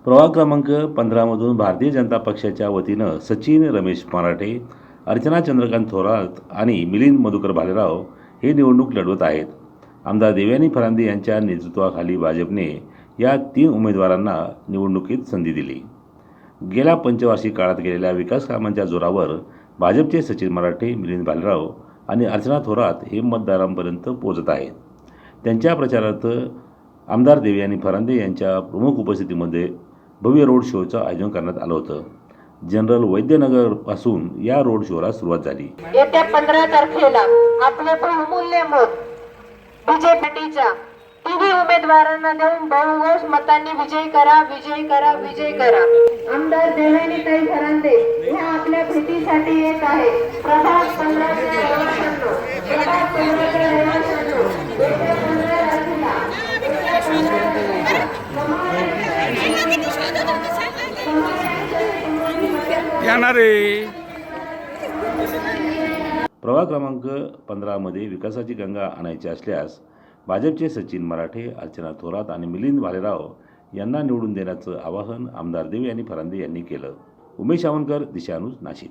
प्रभाग क्रमांक 15मधून भारतीय जनता पक्षाच्या वतीनं सचिन रमेश मराठे, अर्चना चंद्रकांत थोरात आणि मिलिंद मधुकर भालेराव हे निवडणूक लढवत आहेत. आमदार देवयानी फरांदे यांच्या नेतृत्वाखाली भाजपने या 3 उमेदवारांना निवडणुकीत संधी दिली. गेल्या पंचवार्षिक काळात केलेल्या विकास कामांच्या जोरावर भाजपचे सचिन मराठे, मिलिंद भालेराव आणि अर्चना थोरात हे मतदारांपर्यंत पोहोचत आहेत. त्यांच्या प्रचारार्थ आमदार देवयानी फरांदे यांच्या प्रमुख उपस्थितीमध्ये भव्य रोड शोचं आयोजन करण्यात आलं होतं. जनरल वैद्यनगरपासून या रोड शोला सुरुवात झाली. येत्या 15 तारखेला आपले बहुमूल्य मत बीजेपीच्या तिन्ही उमेदवारांना देऊन बहुघोष मतांनी विजयी करा, विजयी करा, विजयी करा. आमदार देवयानीताई फरांदे ह्या आपल्या भेटीसाठी येत आहे. प्रभाग 15 चे रहिवाशांनो, प्रभाग 15 चे रहिवाशांनो, येत्या 15 तारखेला प्रभाग क्रमांक 15मध्ये विकासाची गंगा आणायची असल्यास भाजपचे सचिन मराठे, अर्चना थोरात आणि मिलिंद भालेराव यांना निवडून देण्याचं आवाहन आमदार देवयानी फरांदे यांनी केलं. उमेश सावंतकर, दिशा न्यूज, नाशिक.